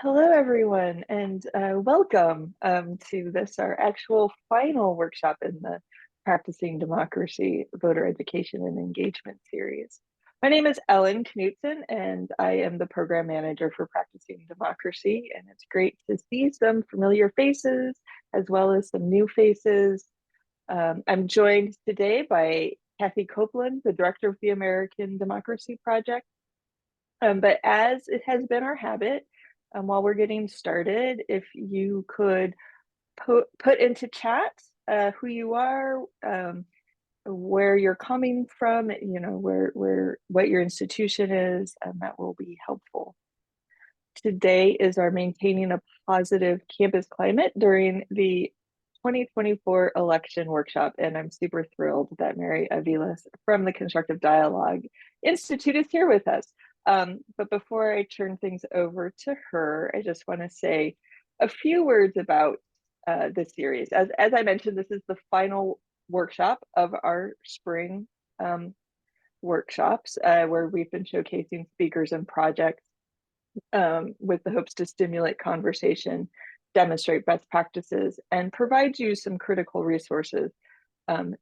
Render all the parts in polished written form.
Hello, everyone, and welcome to this, our actual final workshop in the Practicing Democracy, Voter Education and Engagement series. My name is Ellen Knutson, and I am the Program Manager for Practicing Democracy, and it's great to see some familiar faces as well as some new faces. I'm joined today by Kathy Copeland, the Director of the American Democracy Project. But as it has been our habit, while we're getting started, if you could put into chat who you are, where you're coming from, where what your institution is, and that will be helpful. Today is our Maintaining a Positive Campus Climate during the 2024 election workshop, and I'm super thrilled that Mary Aviles from the Constructive Dialogue Institute is here with us. But before I turn things over to her, I just want to say a few words about this series. As I mentioned, this is the final workshop of our spring workshops where we've been showcasing speakers and projects with the hopes to stimulate conversation, demonstrate best practices, and provide you some critical resources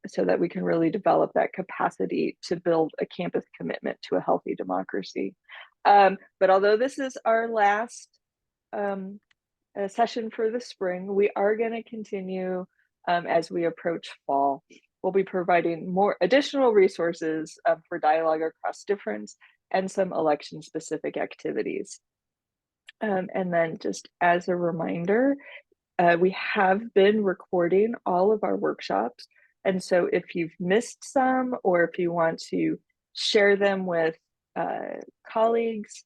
so that we can really develop that capacity to build a campus commitment to a healthy democracy. But although this is our last session for the spring, we are going to continue as we approach fall. We'll be providing more additional resources for dialogue across difference and some election-specific activities. And then just as a reminder, we have been recording all of our workshops. And so if you've missed some, or if you want to share them with colleagues,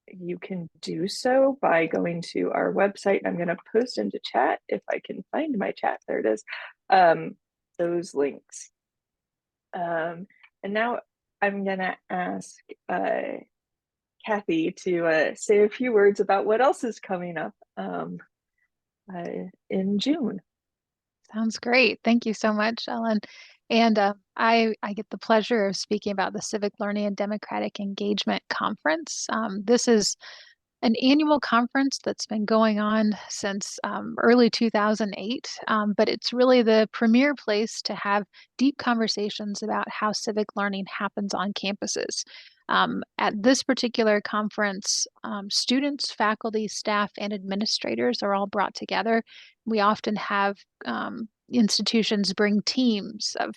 you can do so by going to our website. I'm going to post into chat if I can find my chat. There it is. Those links. And now I'm going to ask Kathy to say a few words about what else is coming up in June. Sounds great. Thank you so much, Ellen. And I get the pleasure of speaking about the Civic Learning and Democratic Engagement Conference. This is an annual conference that's been going on since early 2008, but it's really the premier place to have deep conversations about how civic learning happens on campuses. At this particular conference, students, faculty, staff, and administrators are all brought together. We often have institutions bring teams of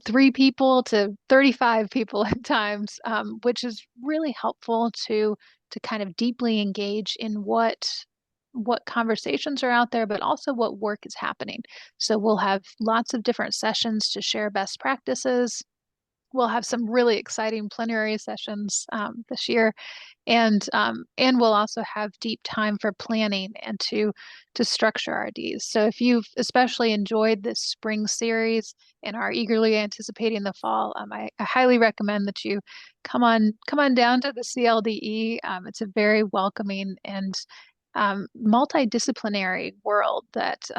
3 people to 35 people at times, which is really helpful to kind of deeply engage in what conversations are out there, but also what work is happening. So we'll have lots of different sessions to share best practices. We'll have some really exciting plenary sessions this year, and we'll also have deep time for planning and to structure our Ds. So if you've especially enjoyed this spring series and are eagerly anticipating the fall, I highly recommend that you come on down to the CLDE. It's a very welcoming and multidisciplinary world that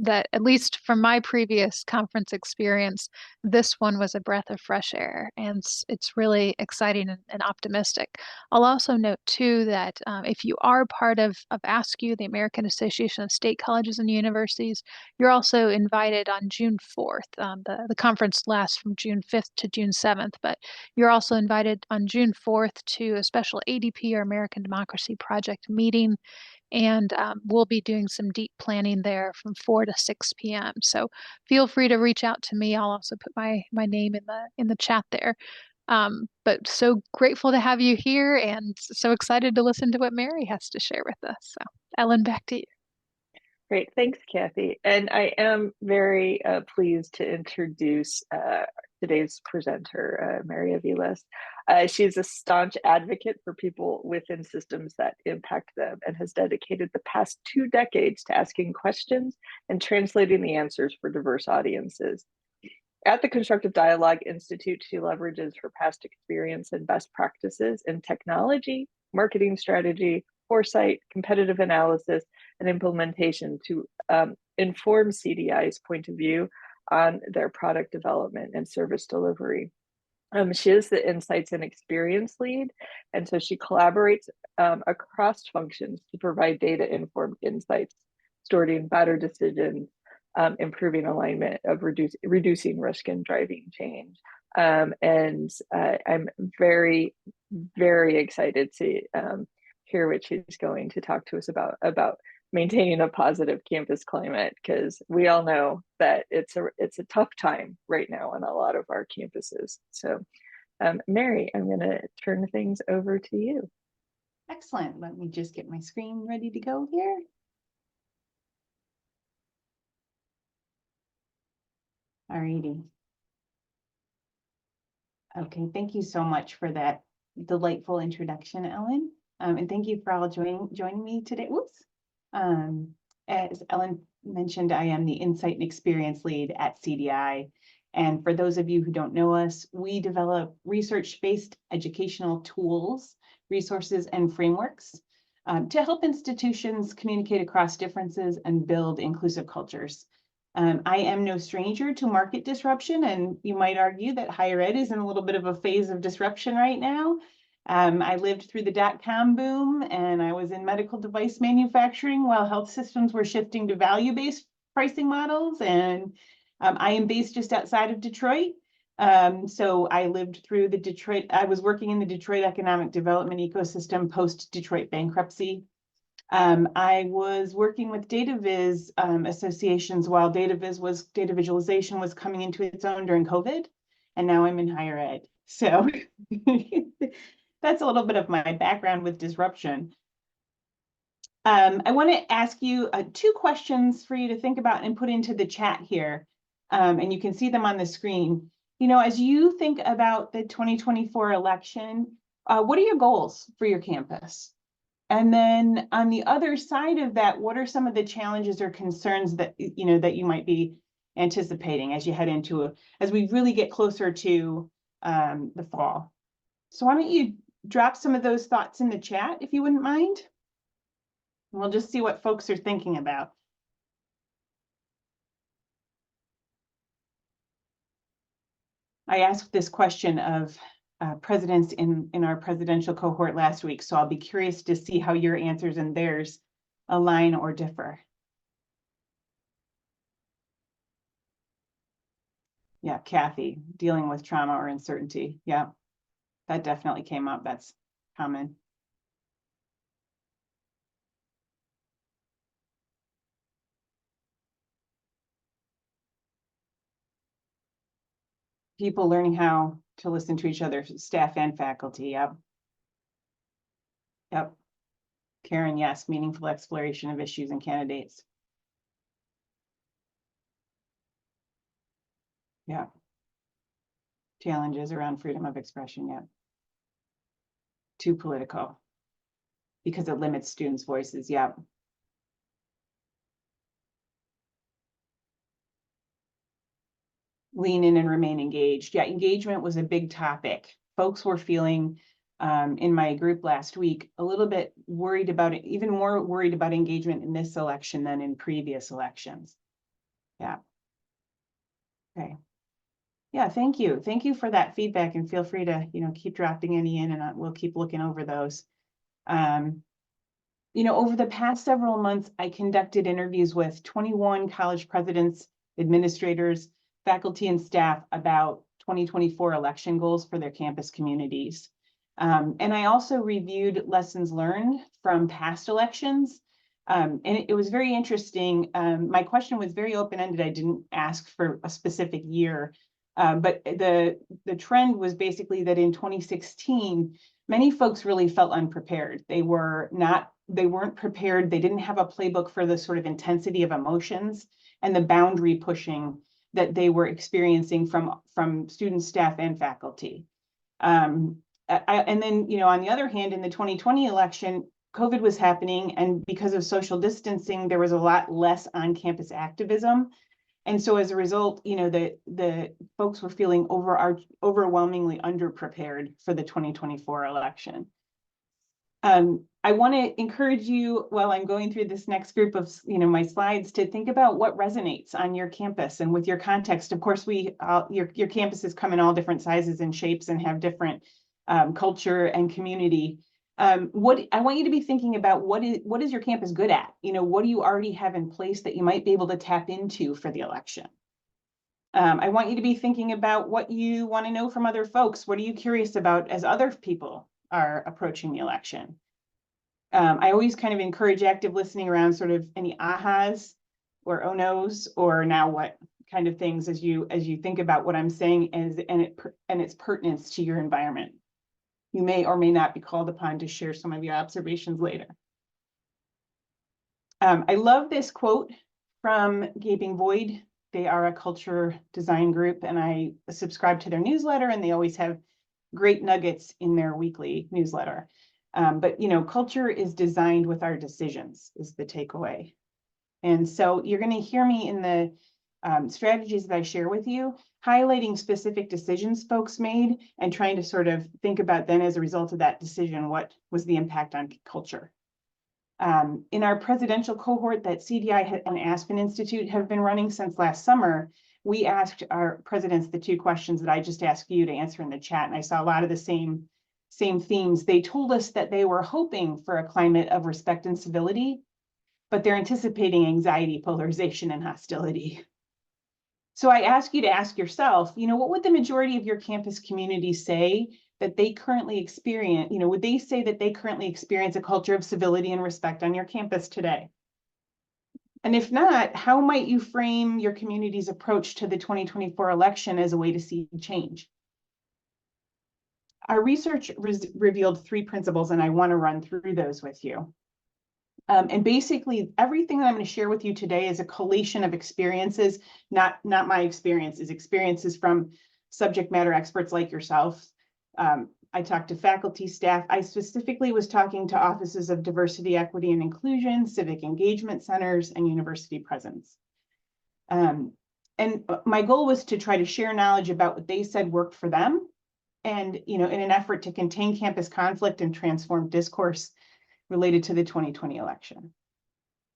at least from my previous conference experience, this one was a breath of fresh air, and it's really exciting and optimistic. I'll also note too that if you are part of AASCU, the American Association of State Colleges and Universities, you're also invited on June 4th. The conference lasts from June 5th to June 7th, but you're also invited on June 4th to a special ADP or American Democracy Project meeting, and we'll be doing some deep planning there from 4 to 6 p.m. So feel free to reach out to me. I'll also put my name in the chat there. But so grateful to have you here, and so excited to listen to what Mary has to share with us. So Ellen, back to you. Great, thanks, Kathy. And I am very pleased to introduce today's presenter, Mary Aviles. She's a staunch advocate for people within systems that impact them and has dedicated the past 2 decades to asking questions and translating the answers for diverse audiences. At the Constructive Dialogue Institute, she leverages her past experience and best practices in technology, marketing strategy, foresight, competitive analysis, and implementation to inform CDI's point of view on their product development and service delivery. She is the insights and experience lead, and so she collaborates across functions to provide data-informed insights, storing better decisions, improving alignment of reducing risk and driving change. And I'm very, very excited to hear what she's going to talk to us about maintaining a positive campus climate, because we all know that it's a tough time right now on a lot of our campuses. So Mary, I'm going to turn things over to you. Excellent. Let me just get my screen ready to go here. All righty. Okay, thank you so much for that delightful introduction, Ellen. And thank you for all joining me today. Whoops. As Ellen mentioned, I am the Insight and Experience Lead at CDI. And for those of you who don't know us, we develop research-based educational tools, resources, and frameworks to help institutions communicate across differences and build inclusive cultures. I am no stranger to market disruption, and you might argue that higher ed is in a little bit of a phase of disruption right now. I lived through the dot-com boom, and I was in medical device manufacturing while health systems were shifting to value-based pricing models. And I am based just outside of Detroit. So I lived through I was working in the Detroit economic development ecosystem post-Detroit bankruptcy. I was working with data viz associations while data visualization was coming into its own during COVID, and now I'm in higher ed. So that's a little bit of my background with disruption. I want to ask you 2 questions for you to think about and put into the chat here, and you can see them on the screen. You know, as you think about the 2024 election, what are your goals for your campus? And then on the other side of that, what are some of the challenges or concerns that you might be anticipating as you head into as we really get closer to the fall? So why don't you drop some of those thoughts in the chat if you wouldn't mind? And we'll just see what folks are thinking about. I asked this question of presidents in our presidential cohort last week, so I'll be curious to see how your answers and theirs align or differ. Yeah, Kathy, dealing with trauma or uncertainty. Yeah, that definitely came up. That's common. People learning how to listen to each other, staff and faculty. Yep. Yep. Karen, yes, meaningful exploration of issues and candidates. Yeah. Challenges around freedom of expression. Yeah. Too political because it limits students' voices. Yeah. Lean in and remain engaged. Yeah, engagement was a big topic. Folks were feeling in my group last week a little bit worried about it, even more worried about engagement in this election than in previous elections. Yeah. Okay. Yeah, thank you. Thank you for that feedback, and feel free to, keep dropping any in, and we'll keep looking over those. Over the past several months, I conducted interviews with 21 college presidents, administrators, faculty, and staff about 2024 election goals for their campus communities. And I also reviewed lessons learned from past elections. And it was very interesting. My question was very open-ended. I didn't ask for a specific year, but the trend was basically that in 2016, many folks really felt unprepared. They weren't prepared. They didn't have a playbook for the sort of intensity of emotions and the boundary pushing that they were experiencing from students, staff, and faculty. And then, on the other hand, in the 2020 election, COVID was happening, and because of social distancing, there was a lot less on-campus activism. And so as a result, the folks were feeling overwhelmingly underprepared for the 2024 election. I want to encourage you while I'm going through this next group of, my slides to think about what resonates on your campus and with your context. Of course, your campuses come in all different sizes and shapes and have different culture and community. What I want you to be thinking about, what is your campus good at? What do you already have in place that you might be able to tap into for the election? I want you to be thinking about what you want to know from other folks. What are you curious about as other people are approaching the election? I always kind of encourage active listening around sort of any ahas or oh no's or now what kind of things as you think about what I'm saying and its pertinence to your environment. You may or may not be called upon to share some of your observations later. I love this quote from Gaping Void. They are a culture design group, and I subscribe to their newsletter, and they always have great nuggets in their weekly newsletter. But culture is designed with our decisions is the takeaway. And so you're going to hear me in the strategies that I share with you, highlighting specific decisions folks made and trying to sort of think about then as a result of that decision, what was the impact on culture. In our presidential cohort that CDI and Aspen Institute have been running since last summer, we asked our presidents the two questions that I just asked you to answer in the chat, and I saw a lot of the same themes. They told us that they were hoping for a climate of respect and civility, but they're anticipating anxiety, polarization, and hostility. So I ask you to ask yourself, what would the majority of your campus community say that they currently experience? Would they say that they currently experience a culture of civility and respect on your campus today? And if not, how might you frame your community's approach to the 2024 election as a way to see change? Our research revealed 3 principles, and I want to run through those with you. And basically, everything that I'm going to share with you today is a collation of experiences, not my experiences from subject matter experts like yourself. I talked to faculty, staff. I specifically was talking to offices of diversity, equity, and inclusion, civic engagement centers, and university presence. And my goal was to try to share knowledge about what they said worked for them, and in an effort to contain campus conflict and transform discourse related to the 2020 election.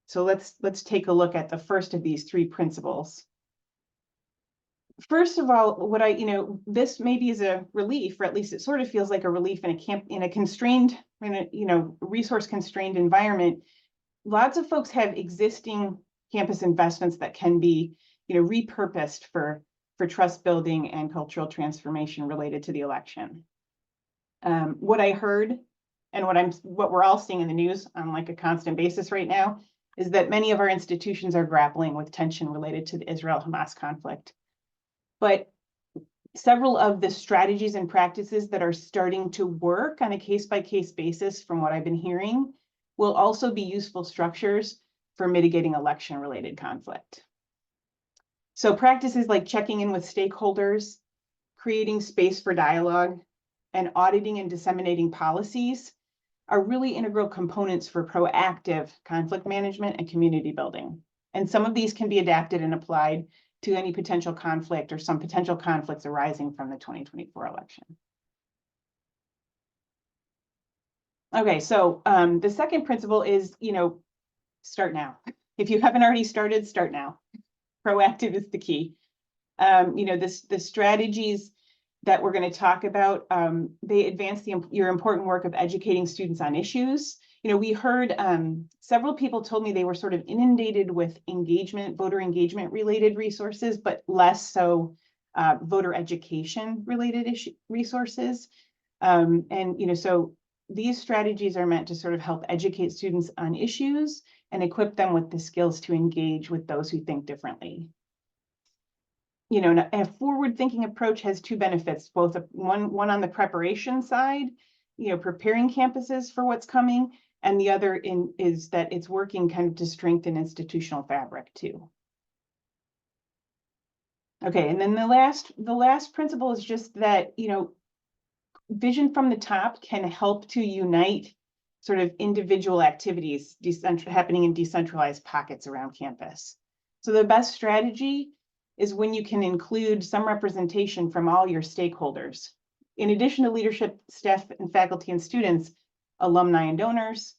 So let's take a look at the first of these 3 principles. First of all, this maybe is a relief, or at least it sort of feels like a relief in a constrained, resource constrained environment. Lots of folks have existing campus investments that can be, repurposed for trust building and cultural transformation related to the election. What I heard and what we're all seeing in the news on like a constant basis right now is that many of our institutions are grappling with tension related to the Israel-Hamas conflict. But several of the strategies and practices that are starting to work on a case-by-case basis, from what I've been hearing, will also be useful structures for mitigating election-related conflict. So practices like checking in with stakeholders, creating space for dialogue, and auditing and disseminating policies are really integral components for proactive conflict management and community building. And some of these can be adapted and applied to any potential conflict or some potential conflicts arising from the 2024 election. Okay, so the second principle is, start now. If you haven't already started, start now. Proactive is the key. The strategies that we're going to talk about, they advance your important work of educating students on issues. We heard several people told me they were sort of inundated with voter engagement related resources, but less so voter education related resources. So these strategies are meant to sort of help educate students on issues and equip them with the skills to engage with those who think differently. A forward-thinking approach has 2 benefits, both one on the preparation side, preparing campuses for what's coming, and the other is that it's working kind of to strengthen institutional fabric too. Okay, and then the last principle is just that, vision from the top can help to unite sort of individual activities happening in decentralized pockets around campus. So the best strategy is when you can include some representation from all your stakeholders. In addition to leadership, staff, and faculty and students, alumni and donors,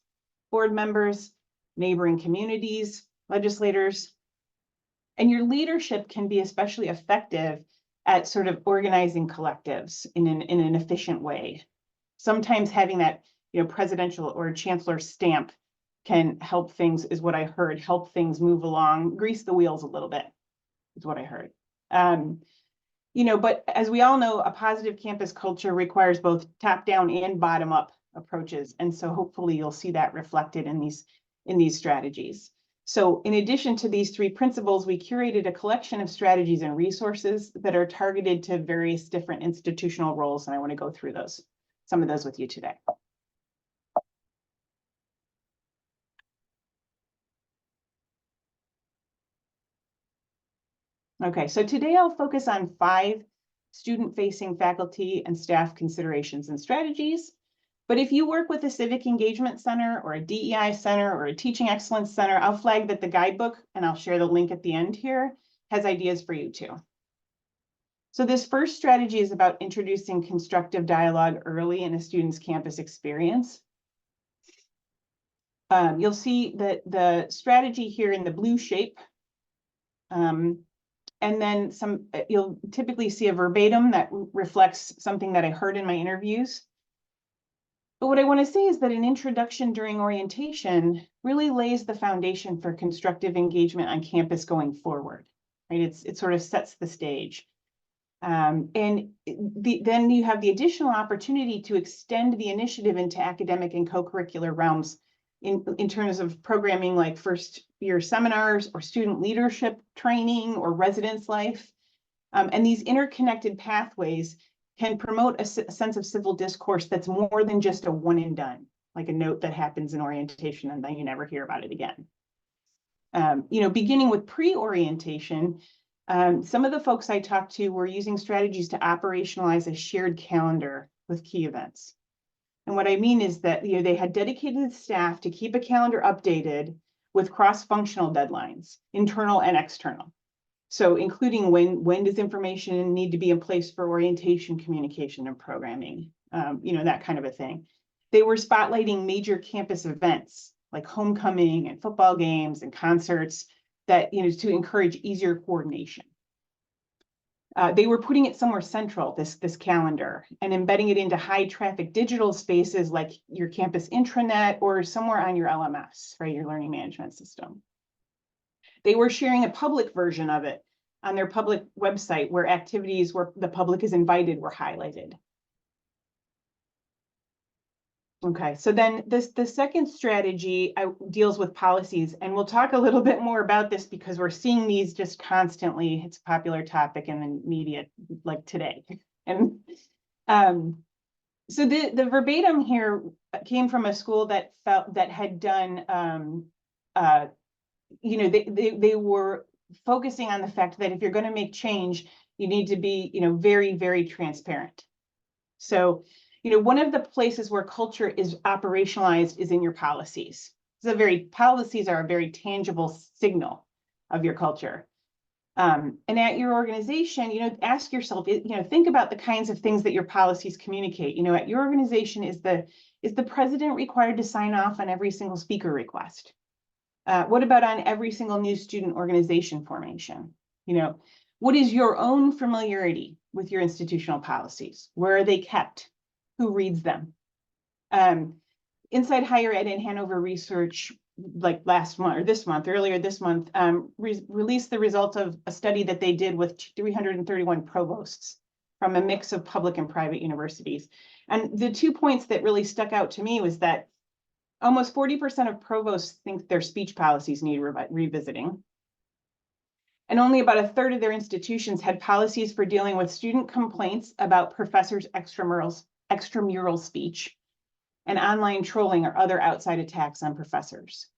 board members, neighboring communities, legislators. And your leadership can be especially effective at sort of organizing collectives in an efficient way. Sometimes having that, presidential or chancellor stamp can help things, is what I heard, help things move along, grease the wheels a little bit, is what I heard. But as we all know, a positive campus culture requires both top-down and bottom-up approaches. And so hopefully you'll see that reflected in these strategies. So in addition to these three principles, we curated a collection of strategies and resources that are targeted to various different institutional roles. And I want to go through some of those with you today. Okay, so today I'll focus on 5 student-facing faculty and staff considerations and strategies. But if you work with a civic engagement center or a DEI center or a teaching excellence center, I'll flag that the guidebook, and I'll share the link at the end here, has ideas for you too. So this first strategy is about introducing constructive dialogue early in a student's campus experience. You'll see that the strategy here in the blue shape, and then you'll typically see a verbatim that reflects something that I heard in my interviews. But what I want to say is that an introduction during orientation really lays the foundation for constructive engagement on campus going forward, right? It sort of sets the stage. And then you have the additional opportunity to extend the initiative into academic and co-curricular realms in terms of programming like first-year seminars or student leadership training or residence life. And these interconnected pathways can promote a sense of civil discourse that's more than just a one and done, like a note that happens in orientation and then you never hear about it again. Beginning with pre-orientation, some of the folks I talked to were using strategies to operationalize a shared calendar with key events. And what I mean is that they had dedicated staff to keep a calendar updated with cross-functional deadlines, internal and external. So including when does information need to be in place for orientation, communication, and programming, that kind of a thing. They were spotlighting major campus events like homecoming and football games and concerts that, to encourage easier coordination. They were putting it somewhere central, this calendar, and embedding it into high traffic digital spaces like your campus intranet or somewhere on your LMS, right, your learning management system. They were sharing a public version of it on their public website where activities where the public is invited were highlighted. Okay, so then the second strategy deals with policies, and we'll talk a little bit more about this because we're seeing these just constantly. It's a popular topic in the media like today. And so the verbatim here came from a school that had done they were focusing on the fact that if you're going to make change, you need to be, very, very transparent. So, one of the places where culture is operationalized is in your policies. Policies are a very tangible signal of your culture. And at your organization, ask yourself, think about the kinds of things that your policies communicate. At your organization, is the president required to sign off on every single speaker request? What about on every single new student organization formation? What is your own familiarity with your institutional policies? Where are they kept? Who reads them? Inside Higher Ed and Hanover Research, like earlier this month, released the results of a study that they did with 331 provosts from a mix of public and private universities. And the 2 points that really stuck out to me was that almost 40% of provosts think their speech policies need revisiting. And only about a third of their institutions had policies for dealing with student complaints about professors' extramural speech and online trolling or other outside attacks on professors.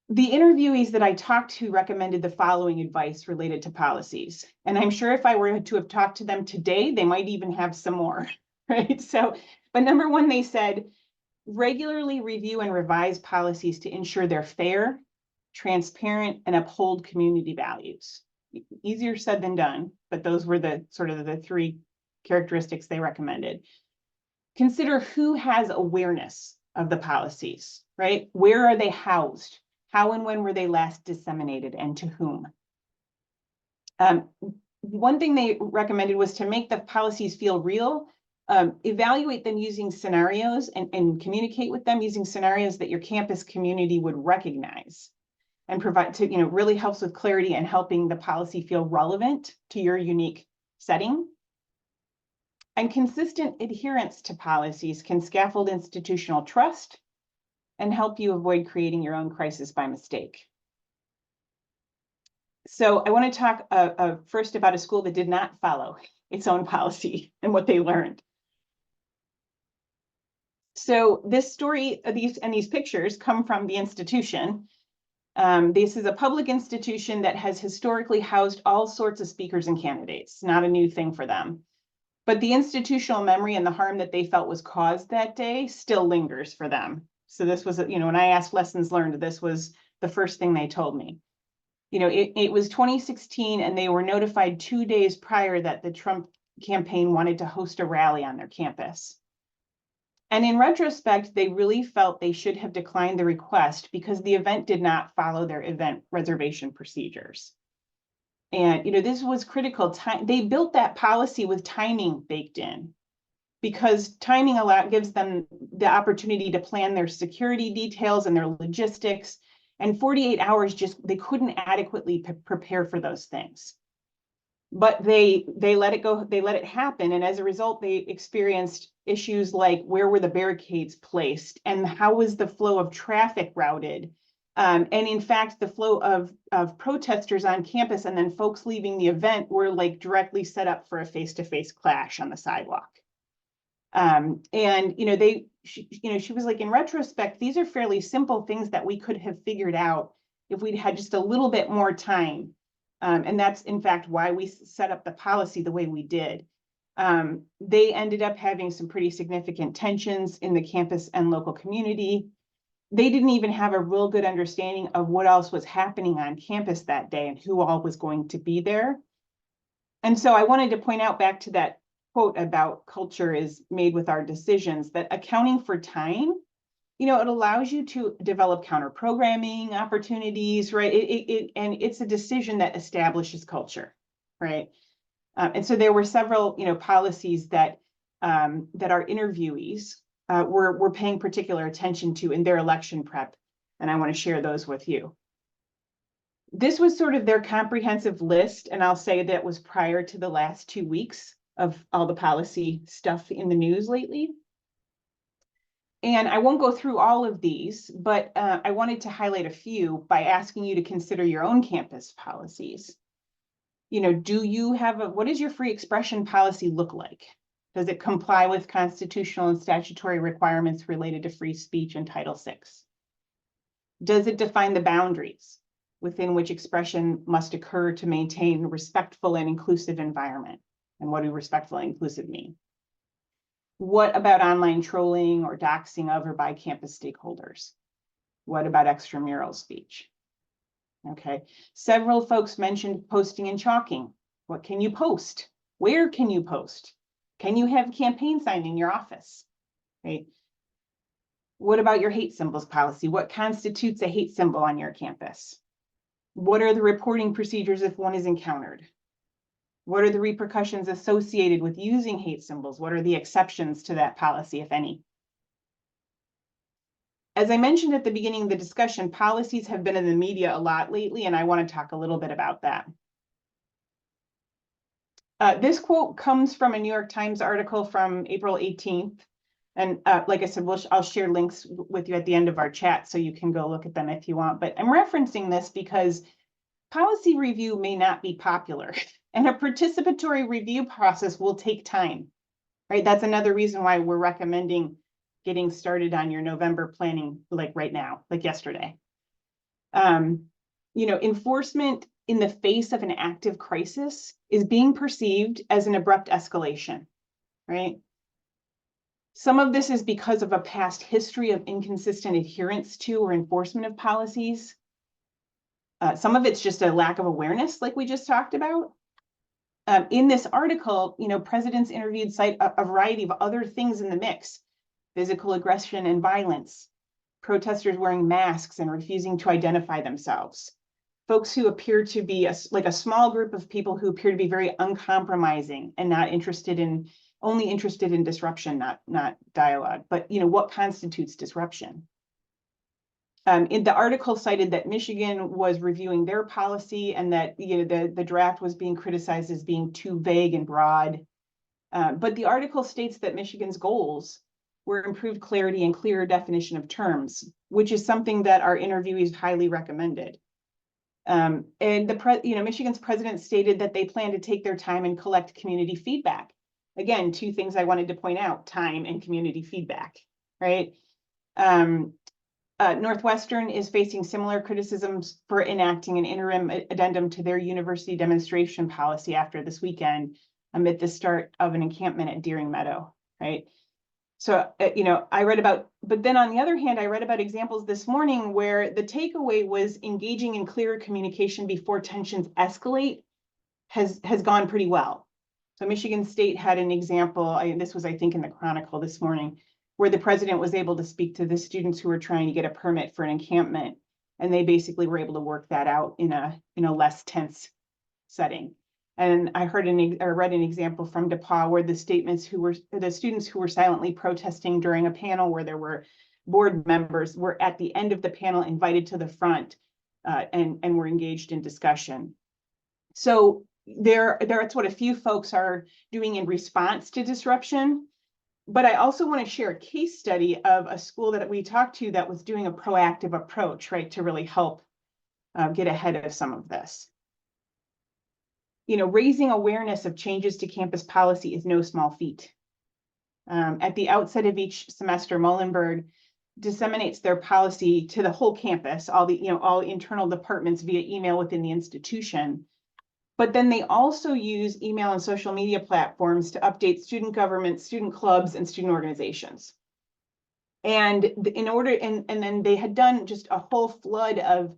The interviewees that I talked to recommended the following advice related to policies. And I'm sure if I were to have talked to them today, they might even have some more, right? But number one, they said, regularly review and revise policies to ensure they're fair, transparent, and uphold community values. Easier said than done, but those were the 3 characteristics they recommended. Consider who has awareness of the policies, right? Where are they housed? How and when were they last disseminated, and to whom? One thing they recommended was to make the policies feel real, evaluate them using scenarios and communicate with them using scenarios that your campus community would recognize, and provide to, really helps with clarity and helping the policy feel relevant to your unique setting. And consistent adherence to policies can scaffold institutional trust and help you avoid creating your own crisis by mistake. So I want to talk first about a school that did not follow its own policy and what they learned. So this story, these pictures come from the institution. This is a public institution that has historically housed all sorts of speakers and candidates, not a new thing for them. But the institutional memory and the harm that they felt was caused that day still lingers for them. So this was, when I asked lessons learned, this was the first thing they told me. It was 2016 and they were notified 2 days prior that the Trump campaign wanted to host a rally on their campus. And in retrospect, they really felt they should have declined the request because the event did not follow their event reservation procedures. And, this was critical time. They built that policy with timing baked in, because timing gives them the opportunity to plan their security details and their logistics. And 48 hours they couldn't adequately prepare for those things. But they let it go, they let it happen. And as a result, they experienced issues like, where were the barricades placed and how was the flow of traffic routed? And in fact, the flow of protesters on campus and then folks leaving the event were like directly set up for a face-to-face clash on the sidewalk. And she was like, in retrospect, these are fairly simple things that we could have figured out if we'd had just a little bit more time. And that's in fact why we set up the policy the way we did. They ended up having some pretty significant tensions in the campus and local community. They didn't even have a real good understanding of what else was happening on campus that day and who all was going to be there. And so I wanted to point out, back to that quote about culture is made with our decisions, that accounting for time, it allows you to develop counter programming opportunities, right? And it's a decision that establishes culture, right? And so there were several, policies that our interviewees were paying particular attention to in their election prep, and I want to share those with you. This was sort of their comprehensive list, and I'll say that was prior to the last 2 weeks of all the policy stuff in the news lately. And I won't go through all of these, but I wanted to highlight a few by asking you to consider your own campus policies. Do you have what does your free expression policy look like? Does it comply with constitutional and statutory requirements related to free speech and Title VI? Does it define the boundaries within which expression must occur to maintain a respectful and inclusive environment? And what do respectful and inclusive mean? What about online trolling or doxing of or by campus stakeholders? What about extramural speech? Okay, several folks mentioned posting and chalking. What can you post? Where can you post? Can you have a campaign sign in your office? Right? What about your hate symbols policy? What constitutes a hate symbol on your campus? What are the reporting procedures if one is encountered? What are the repercussions associated with using hate symbols? What are the exceptions to that policy, if any? As I mentioned at the beginning of the discussion, policies have been in the media a lot lately, and I want to talk a little bit about that. This quote comes from a New York Times article from April 18th. And like I said, I'll share links with you at the end of our chat so you can go look at them if you want. But I'm referencing this because policy review may not be popular, and a participatory review process will take time, right? That's another reason why we're recommending getting started on your November planning, like right now, like yesterday. Enforcement in the face of an active crisis is being perceived as an abrupt escalation, right? Some of this is because of a past history of inconsistent adherence to or enforcement of policies. Some of it's just a lack of awareness, like we just talked about. In this article, presidents interviewed cite a variety of other things in the mix: physical aggression and violence, protesters wearing masks and refusing to identify themselves, folks who appear to be like a small group of people who appear to be very uncompromising and not only interested in disruption, not dialogue. But what constitutes disruption? In the article cited that Michigan was reviewing their policy and that the draft was being criticized as being too vague and broad. But the article states that Michigan's goals were improved clarity and clearer definition of terms, which is something that our interviewees highly recommended. And Michigan's president stated that they plan to take their time and collect community feedback. Again, two things I wanted to point out: time and community feedback, right? Northwestern is facing similar criticisms for enacting an interim addendum to their university demonstration policy after this weekend, amid the start of an encampment at Deering Meadow, right? So, I read about, but then on the other hand, I read about examples this morning where the takeaway was engaging in clearer communication before tensions escalate has gone pretty well. So Michigan State had an example, this was, I think, in the Chronicle this morning, where the president was able to speak to the students who were trying to get a permit for an encampment, and they basically were able to work that out in a less tense setting. And I read an example from DePauw where the students who were silently protesting during a panel where there were board members were at the end of the panel invited to the front and were engaged in discussion. So that's what a few folks are doing in response to disruption. But I also want to share a case study of a school that we talked to that was doing a proactive approach, right, to really help get ahead of some of this. Raising awareness of changes to campus policy is no small feat. At the outset of each semester, Muhlenberg disseminates their policy to the whole campus, all internal departments via email within the institution. But then they also use email and social media platforms to update student government, student clubs, and student organizations. And then they had done just a whole flood of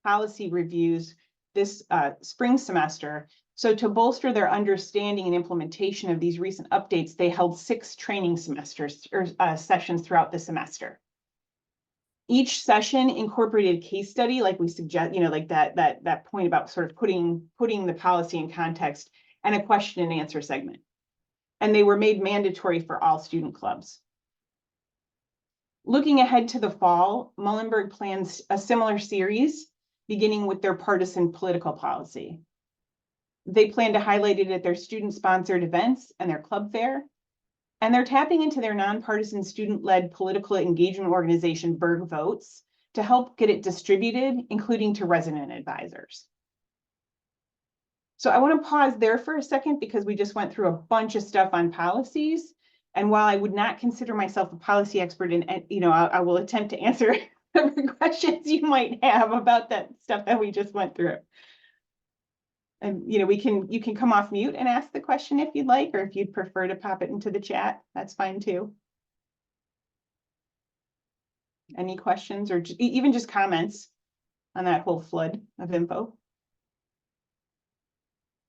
policy reviews this spring semester. So to bolster their understanding and implementation of these recent updates, they held 6 training semesters or sessions throughout the semester. Each session incorporated a case study, like we suggest, like that point about sort of putting the policy in context, and a question and answer segment. And they were made mandatory for all student clubs. Looking ahead to the fall, Muhlenberg plans a similar series, beginning with their partisan political policy. They plan to highlight it at their student-sponsored events and their club fair. And they're tapping into their nonpartisan student-led political engagement organization, Berg Votes, to help get it distributed, including to resident advisors. So I want to pause there for a second because we just went through a bunch of stuff on policies. And while I would not consider myself a policy expert, I will attempt to answer questions you might have about that stuff that we just went through. And you can come off mute and ask the question if you'd like, or if you'd prefer to pop it into the chat, that's fine too. Any questions or even just comments on that whole flood of info?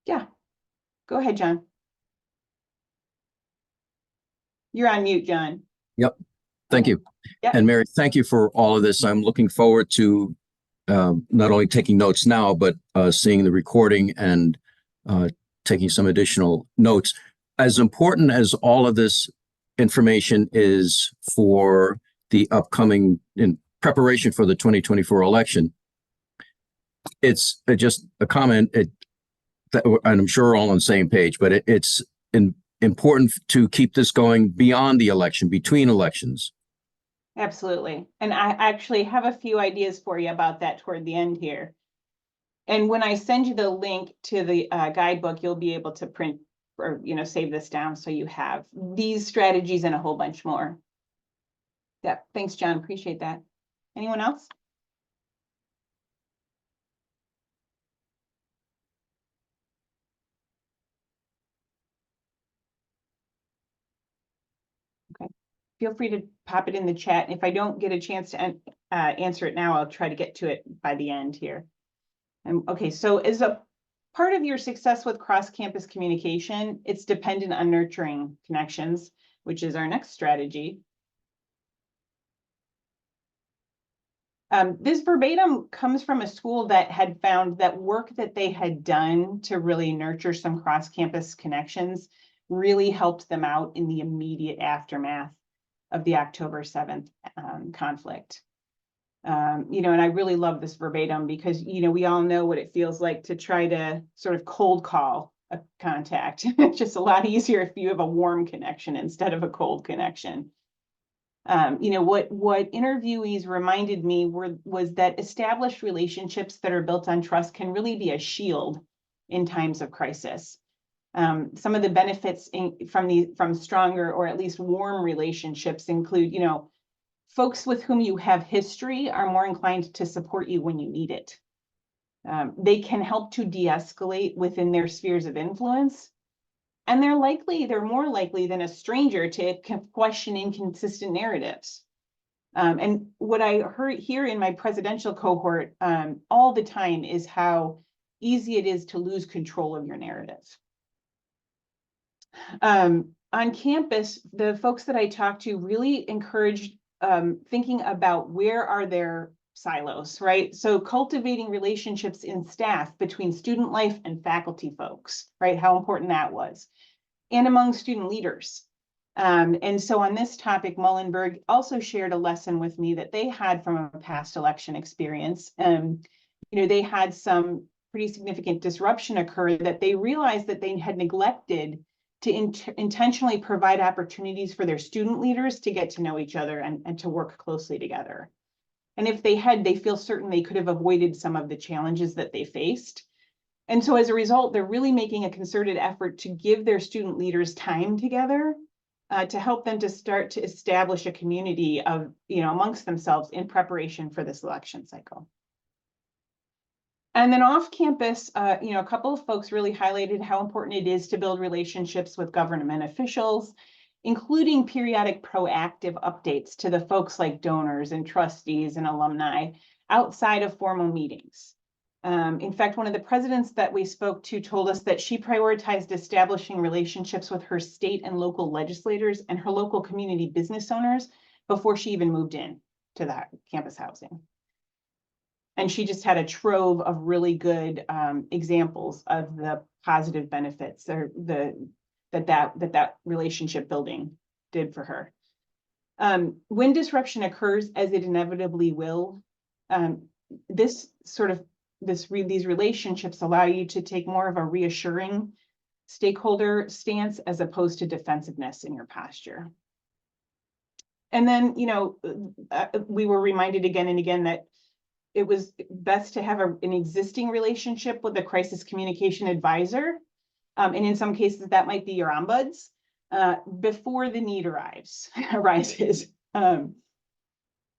Yeah, go ahead, John. You're on mute, John. Yep. Thank you. Yep. And Mary, thank you for all of this. I'm looking forward to not only taking notes now, but seeing the recording and taking some additional notes. As important as all of this information is for the upcoming, in preparation for the 2024 election, it's just a comment, and I'm sure we're all on the same page, but it's important to keep this going beyond the election, between elections. Absolutely. And I actually have a few ideas for you about that toward the end here. And when I send you the link to the guidebook, you'll be able to print or save this down so you have these strategies and a whole bunch more. Yeah, thanks, John. Appreciate that. Anyone else? Okay. Feel free to pop it in the chat. If I don't get a chance to answer it now, I'll try to get to it by the end here. Okay, so as a part of your success with cross-campus communication, it's dependent on nurturing connections, which is our next strategy. This verbatim comes from a school that had found that work that they had done to really nurture some cross-campus connections really helped them out in the immediate aftermath of the October 7th conflict. And I really love this verbatim because, we all know what it feels like to try to sort of cold call a contact. It's just a lot easier if you have a warm connection instead of a cold connection. What interviewees reminded me was that established relationships that are built on trust can really be a shield in times of crisis. Some of the benefits from stronger or at least warm relationships include, folks with whom you have history are more inclined to support you when you need it. They can help to de-escalate within their spheres of influence. And they're more likely than a stranger to question inconsistent narratives. And what I heard here in my presidential cohort all the time is how easy it is to lose control of your narrative. On campus, the folks that I talked to really encouraged thinking about where are their silos, right? So cultivating relationships in staff between student life and faculty folks, right? How important that was. And among student leaders. And so on this topic, Muhlenberg also shared a lesson with me that they had from a past election experience. They had some pretty significant disruption occur that they realized that they had neglected to intentionally provide opportunities for their student leaders to get to know each other and to work closely together. And if they had, they feel certain they could have avoided some of the challenges that they faced. And so as a result, they're really making a concerted effort to give their student leaders time together to help them to start to establish a community of, amongst themselves in preparation for this election cycle. And then off campus, a couple of folks really highlighted how important it is to build relationships with government officials, including periodic proactive updates to the folks like donors and trustees and alumni outside of formal meetings. In fact, one of the presidents that we spoke to told us that she prioritized establishing relationships with her state and local legislators and her local community business owners before she even moved in to that campus housing. And she just had a trove of really good examples of the positive benefits or that relationship building did for her. When disruption occurs, as it inevitably will, these relationships allow you to take more of a reassuring stakeholder stance as opposed to defensiveness in your posture. And then, we were reminded again and again that it was best to have an existing relationship with a crisis communication advisor. And in some cases, that might be your ombuds before the need arises.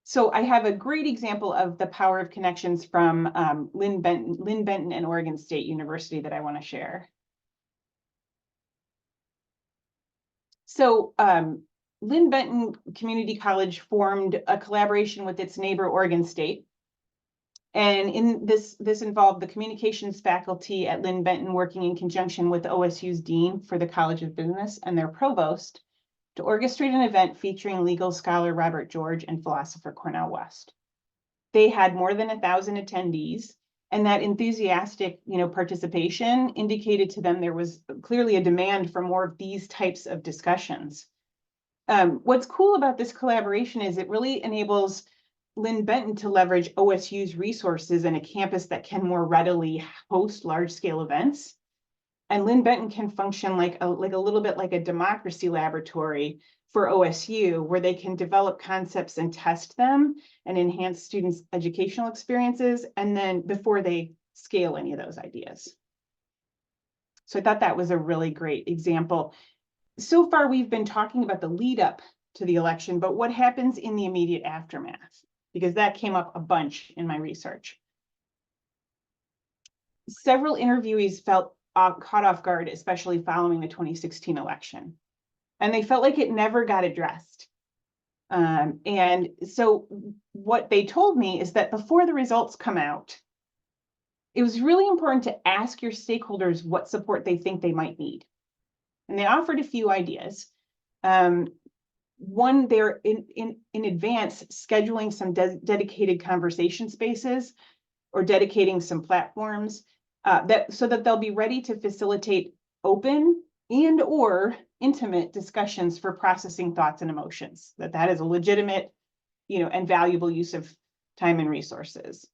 So I have a great example of the power of connections from Lynn Benton and Oregon State University that I want to share. So Lynn Benton Community College formed a collaboration with its neighbor, Oregon State. And in this involved the communications faculty at Lynn Benton working in conjunction with OSU's dean for the College of Business and their provost to orchestrate an event featuring legal scholar Robert George and philosopher Cornel West. They had more than 1,000 attendees, and that enthusiastic, participation indicated to them there was clearly a demand for more of these types of discussions. What's cool about this collaboration is it really enables Lynn Benton to leverage OSU's resources in a campus that can more readily host large-scale events. And Lynn Benton can function like a little bit like a democracy laboratory for OSU, where they can develop concepts and test them and enhance students' educational experiences, and then before they scale any of those ideas. So I thought that was a really great example. So far, we've been talking about the lead up to the election, but what happens in the immediate aftermath? Because that came up a bunch in my research. Several interviewees felt caught off guard, especially following the 2016 election. And they felt like it never got addressed. And so what they told me is that before the results come out, it was really important to ask your stakeholders what support they think they might need. And they offered a few ideas. One, they're in advance scheduling some dedicated conversation spaces or dedicating some platforms so that they'll be ready to facilitate open and or intimate discussions for processing thoughts and emotions, that is a legitimate, and valuable use of time and resources.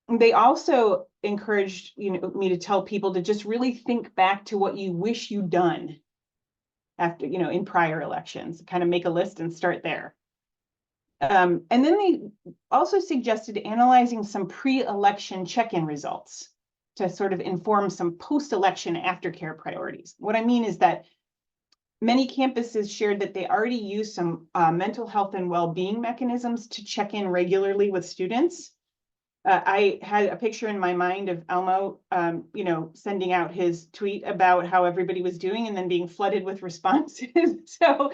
They also encouraged me to tell people to just really think back to what you wish you'd done after, in prior elections, kind of make a list and start there. And then they also suggested analyzing some pre-election check-in results to sort of inform some post-election aftercare priorities. What I mean is that many campuses shared that they already use some mental health and well-being mechanisms to check in regularly with students. I had a picture in my mind of Elmo, sending out his tweet about how everybody was doing and then being flooded with responses. So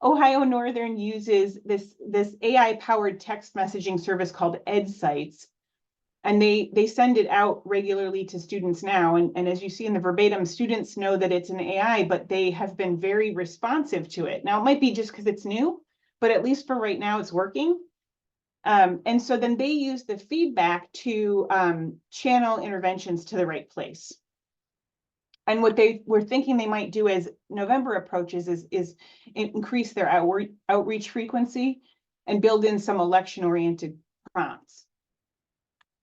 Ohio Northern uses this AI-powered text messaging service called EdSites, and they send it out regularly to students now. And as you see in the verbatim, students know that it's an AI, but they have been very responsive to it. Now, it might be just because it's new, but at least for right now, it's working. And so then they use the feedback to channel interventions to the right place. And what they were thinking they might do as November approaches is increase their outreach frequency and build in some election-oriented prompts.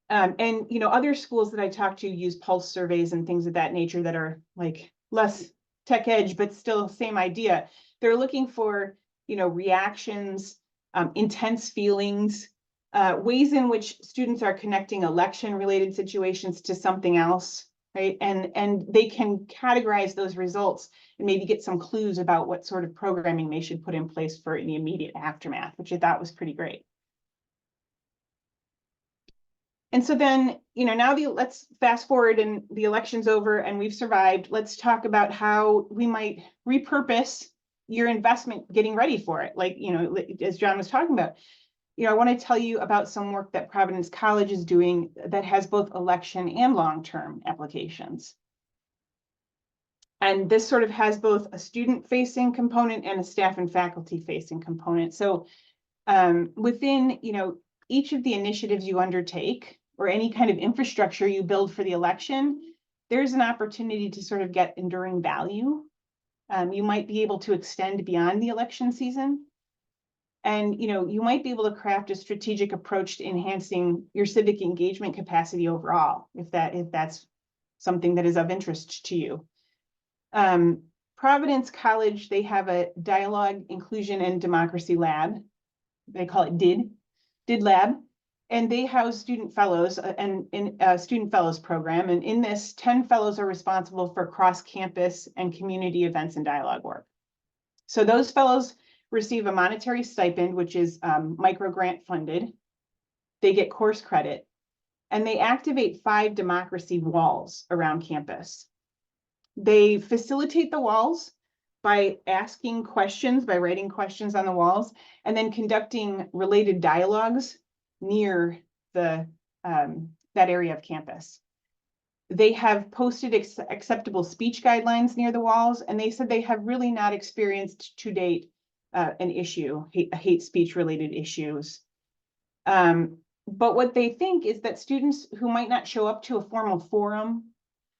And other schools that I talked to use pulse surveys and things of that nature that are like less tech edge, but still same idea. They're looking for reactions, intense feelings, ways in which students are connecting election-related situations to something else, right? And they can categorize those results and maybe get some clues about what sort of programming they should put in place for the immediate aftermath, which I thought was pretty great. And so then, now let's fast forward and the election's over and we've survived. Let's talk about how we might repurpose your investment getting ready for it. Like, as John was talking about, I want to tell you about some work that Providence College is doing that has both election and long-term applications. And this sort of has both a student-facing component and a staff and faculty-facing component. So within, each of the initiatives you undertake or any kind of infrastructure you build for the election, there's an opportunity to sort of get enduring value. You might be able to extend beyond the election season. And you might be able to craft a strategic approach to enhancing your civic engagement capacity overall, if that's something that is of interest to you. Providence College, they have a Dialogue, Inclusion, and Democracy Lab. They call it DID Lab, and they house student fellows and in a student fellows program. And in this, 10 fellows are responsible for cross-campus and community events and dialogue work. So those fellows receive a monetary stipend, which is micro grant funded. They get course credit, and they activate 5 democracy walls around campus. They facilitate the walls by asking questions, by writing questions on the walls, and then conducting related dialogues near that area of campus. They have posted acceptable speech guidelines near the walls, and they said they have really not experienced to date an issue, hate speech related issues. But what they think is that students who might not show up to a formal forum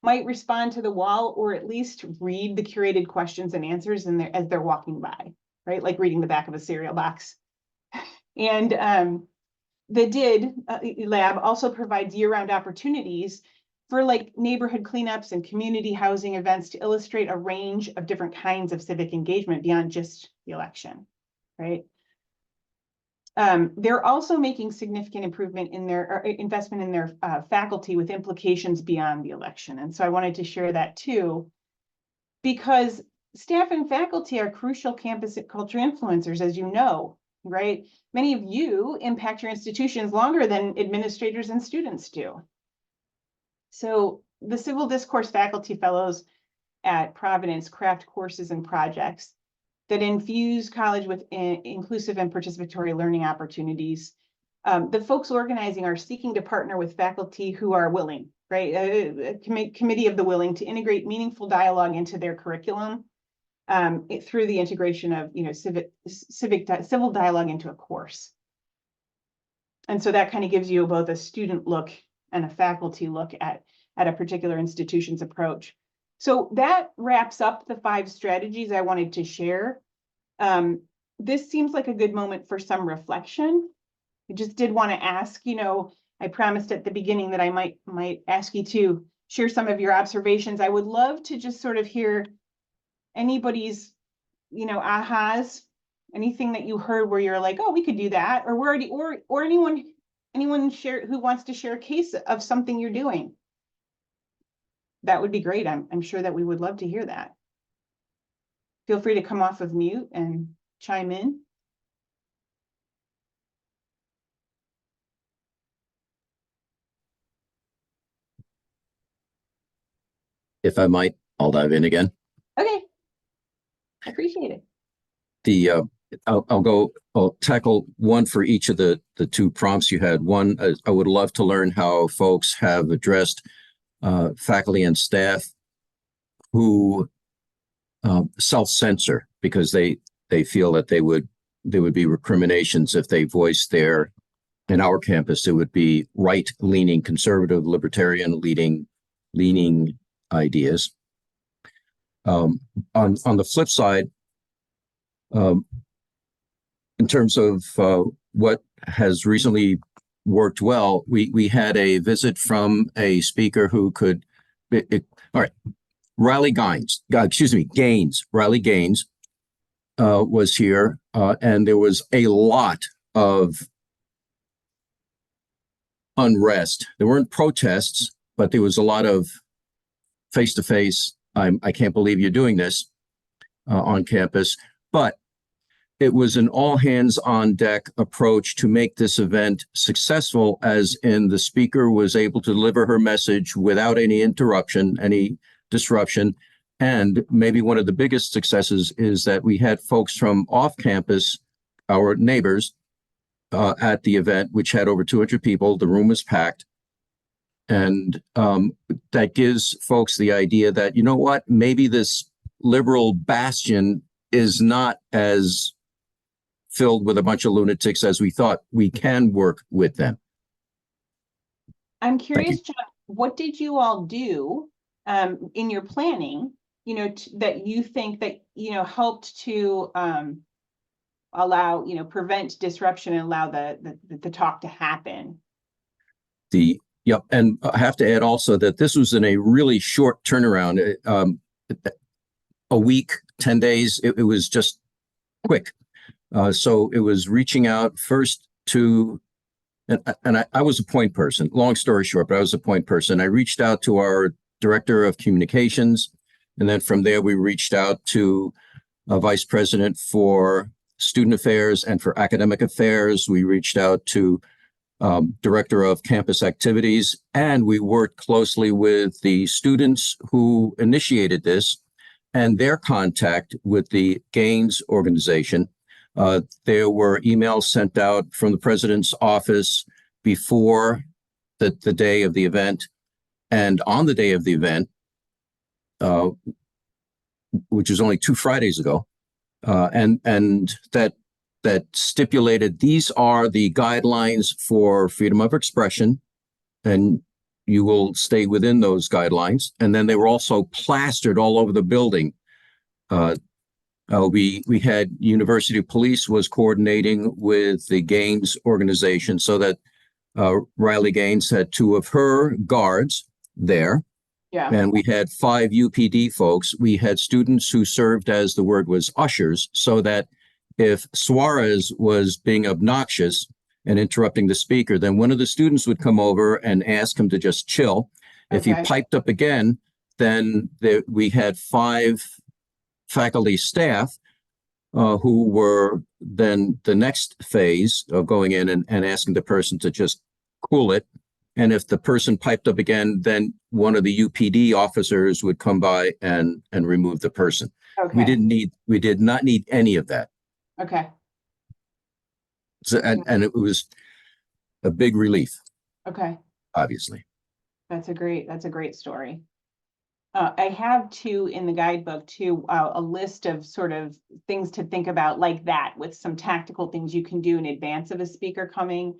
might respond to the wall or at least read the curated questions and answers as they're walking by, right? Like reading the back of a cereal box. And the DID lab also provides year-round opportunities for like neighborhood cleanups and community housing events to illustrate a range of different kinds of civic engagement beyond just the election, right? They're also making significant improvement in their investment in their faculty with implications beyond the election. And so I wanted to share that too, because staff and faculty are crucial campus culture influencers, as you know, right? Many of you impact your institutions longer than administrators and students do. So the Civil Discourse Faculty Fellows at Providence craft courses and projects that infuse college with inclusive and participatory learning opportunities. The folks organizing are seeking to partner with faculty who are willing, right? A committee of the willing to integrate meaningful dialogue into their curriculum through the integration of, civil dialogue into a course. And so that kind of gives you both a student look and a faculty look at a particular institution's approach. So that wraps up the 5 strategies I wanted to share. This seems like a good moment for some reflection. I just did want to ask, I promised at the beginning that I might ask you to share some of your observations. I would love to just sort of hear anybody's, ahas, anything that you heard where you're like, oh, we could do that, or we're already, or anyone share who wants to share a case of something you're doing. That would be great. I'm sure that we would love to hear that. Feel free to come off of mute and chime in. If I might, I'll dive in again. Okay. I appreciate it. I'll tackle one for each of the 2 prompts you had. One, I would love to learn how folks have addressed faculty and staff who self-censor because they feel that there would be recriminations if they voiced their, in our campus, it would be right-leaning, conservative, libertarian leaning ideas. On the flip side, in terms of what has recently worked well, we had a visit from a speaker who could, all right, Riley Gaines, was here, and there was a lot of unrest. There weren't protests, but there was a lot of face-to-face, I can't believe you're doing this on campus, but it was an all-hands-on-deck approach to make this event successful, as in the speaker was able to deliver her message without any interruption, any disruption. And maybe one of the biggest successes is that we had folks from off campus, our neighbors, at the event, which had over 200 people. The room was packed. And that gives folks the idea that, you know what, maybe this liberal bastion is not as filled with a bunch of lunatics as we thought. We can work with them. I'm curious, John, what did you all do in your planning, that you think that, helped to allow, prevent disruption and allow the talk to happen? Yep. And I have to add also that this was in a really short turnaround, a week, 10 days. It was just quick. So it was reaching out first to, and I was a point person, long story short, but I was a point person. I reached out to our director of communications. And then from there, we reached out to a vice president for student affairs and for academic affairs. We reached out to director of campus activities, and we worked closely with the students who initiated this and their contact with the Gaines organization. There were emails sent out from the president's office before the day of the event and on the day of the event, which was only 2 Fridays ago, and that stipulated these are the guidelines for freedom of expression, and you will stay within those guidelines. And then they were also plastered all over the building. We had University Police was coordinating with the Gaines organization so that Riley Gaines had 2 of her guards there. Yeah. And we had 5 UPD folks. We had students who served as, the word was, ushers, so that if Suarez was being obnoxious and interrupting the speaker, then one of the students would come over and ask him to just chill. Okay. If he piped up again, then we had 5 faculty staff who were then the next phase of going in and asking the person to just cool it. And if the person piped up again, then one of the UPD officers would come by and remove the person. Okay. We did not need any of that. Okay. So, and it was, a big relief, Okay. obviously. That's a great story. I have too in the guidebook too, a list of sort of things to think about like that, with some tactical things you can do in advance of a speaker coming,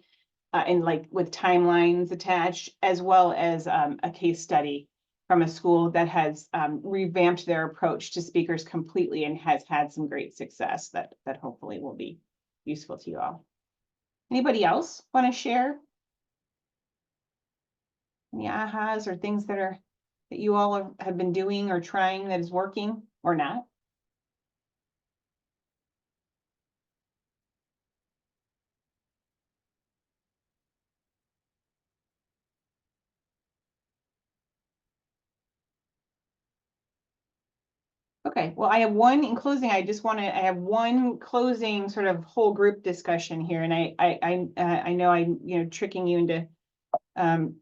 and like with timelines attached, as well as a case study from a school that has revamped their approach to speakers completely and has had some great success that hopefully will be useful to you all. Anybody else want to share any ahas or things that you all have been doing or trying that is working or not? Okay, well, I have one in closing. I have one closing sort of whole group discussion here, and I know I'm tricking you into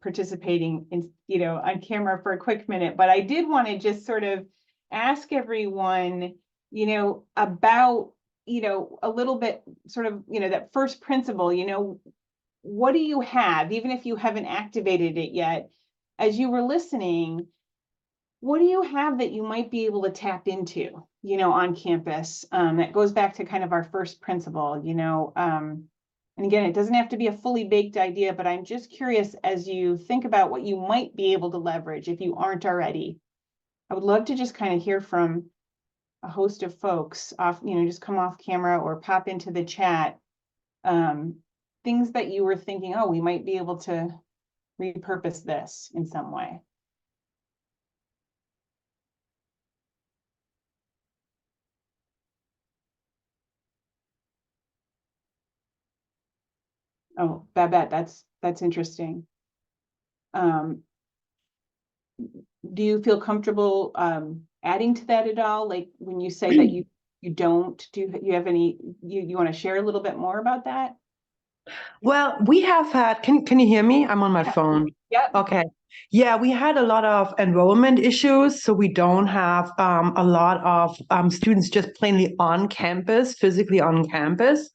participating in on camera for a quick minute, but I did want to just sort of ask everyone about a little bit sort of that first principle. What do you have, even if you haven't activated it yet, as you were listening? What do you have that you might be able to tap into, on campus? That goes back to kind of our first principle, and again, it doesn't have to be a fully baked idea, but I'm just curious, as you think about what you might be able to leverage if you aren't already. I would love to just kind of hear from a host of folks off, just come off camera or pop into the chat. Things that you were thinking, oh, we might be able to repurpose this in some way. Oh, Babette, that's interesting. Do you feel comfortable adding to that at all? Like when you say that you don't, do you have any, you want to share a little bit more about that? Well, we have had, can you hear me? I'm on my phone. Yeah. Okay. Yeah, we had a lot of enrollment issues, so we don't have a lot of students just plainly on campus, physically on campus.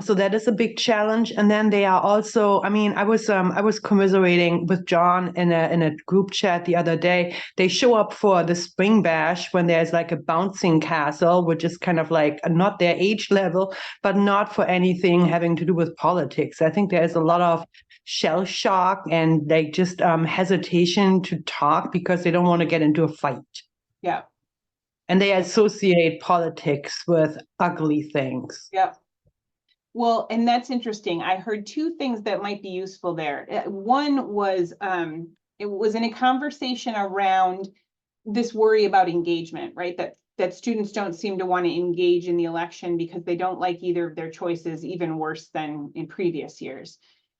So that is a big challenge. And then they are also, I mean, I was commiserating with John in a group chat the other day. They show up for the spring bash when there's like a bouncing castle, which is kind of like not their age level, but not for anything having to do with politics. I think there's a lot of shell shock and like just hesitation to talk because they don't want to get into a fight. Yeah. And they associate politics with ugly things. Yeah. Well, and that's interesting. I heard two things that might be useful there. One was it was in a conversation around this worry about engagement, right? That students don't seem to want to engage in the election because they don't like either of their choices, even worse than in previous years.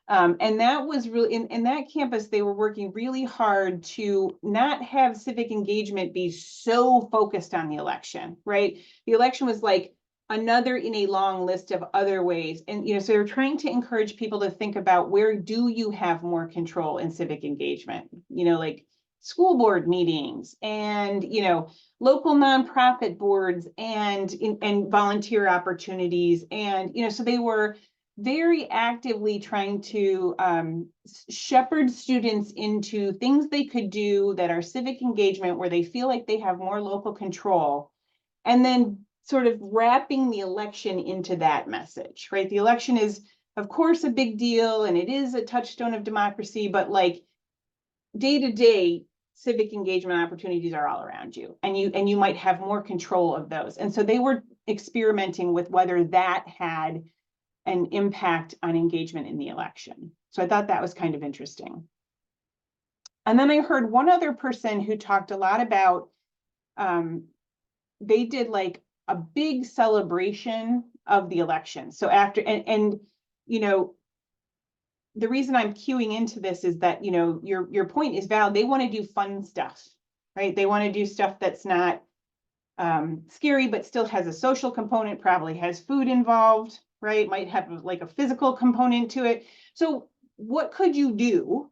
And that was really in that campus, they were working really hard to not have civic engagement be so focused on the election, right? The election was like another in a long list of other ways. And, so they're trying to encourage people to think about, where do you have more control in civic engagement? Like school board meetings and, local nonprofit boards and volunteer opportunities. And, so they were very actively trying to shepherd students into things they could do that are civic engagement, where they feel like they have more local control. And then sort of wrapping the election into that message, right? The election is, of course, a big deal, and it is a touchstone of democracy, but like day to day civic engagement opportunities are all around you, and you might have more control of those. And so they were experimenting with whether that had an impact on engagement in the election. So I thought that was kind of interesting. And then I heard one other person who talked a lot about, they did like a big celebration of the election. So after, and the reason I'm queuing into this is that, your point is valid. They want to do fun stuff, right? They want to do stuff that's not scary, but still has a social component, probably has food involved, right? Might have like a physical component to it. So what could you do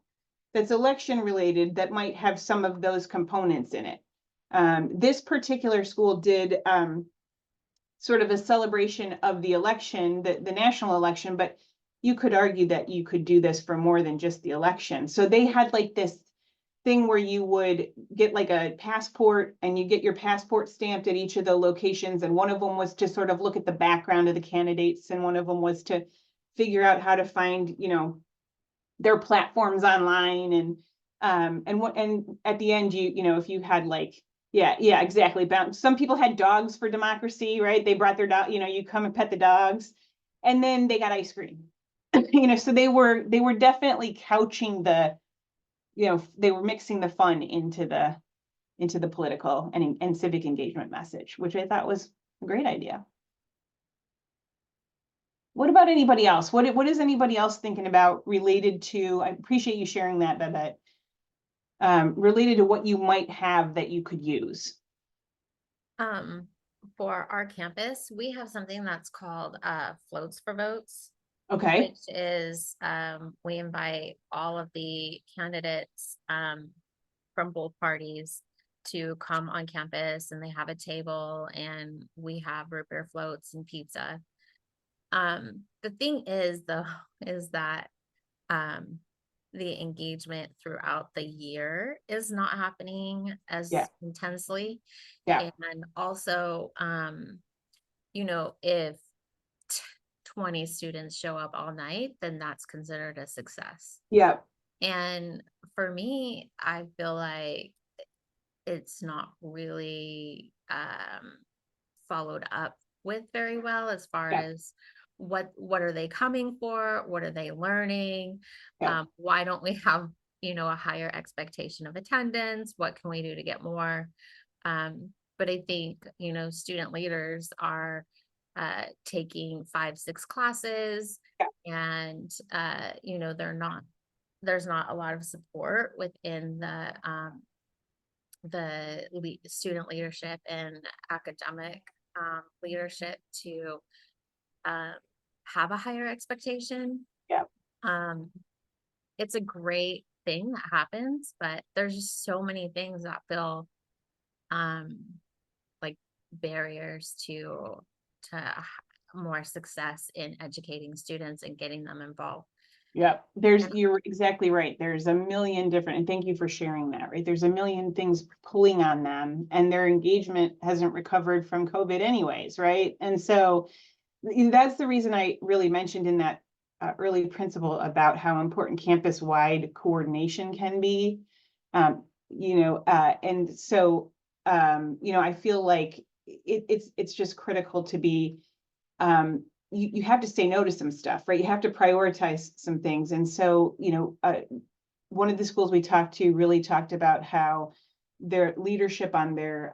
that's election related that might have some of those components in it? This particular school did sort of a celebration of the election, the national election, but you could argue that you could do this for more than just the election. So they had like this thing where you would get like a passport and you get your passport stamped at each of the locations. And one of them was to sort of look at the background of the candidates. And one of them was to figure out how to find, their platforms online. And at the end, if you had like, yeah, exactly. Some people had dogs for democracy, right? They brought their dog, you come and pet the dogs, and then they got ice cream. So they were definitely couching they were mixing the fun into the political and civic engagement message, which I thought was a great idea. What about anybody else? What is anybody else thinking about related to, I appreciate you sharing that, Babette, related to what you might have that you could use? For our campus, we have something that's called Floats for Votes. Okay. Which is we invite all of the candidates from both parties to come on campus, and they have a table and we have root beer floats and pizza. The thing is though, is that the engagement throughout the year is not happening as intensely. Yeah. And also, if 20 students show up all night, then that's considered a success. Yeah. And for me, I feel like it's not really followed up with very well as far as what are they coming for? What are they learning? Why don't we have, a higher expectation of attendance? What can we do to get more? But I think, student leaders are taking 5-6 classes, and there's not a lot of support within the student leadership and academic leadership to have a higher expectation. It's a great thing that happens, but there's just so many things that feel like barriers to more success in educating students and getting them involved. Yeah, you're exactly right. There's a million different, and thank you for sharing that, right? There's a million things pulling on them, and their engagement hasn't recovered from COVID anyways, right? And so that's the reason I really mentioned in that early principle about how important campus-wide coordination can be. And so I feel like it's just critical to be you have to say no to some stuff, right? You have to prioritize some things. And so, one of the schools we talked to really talked about how their leadership on their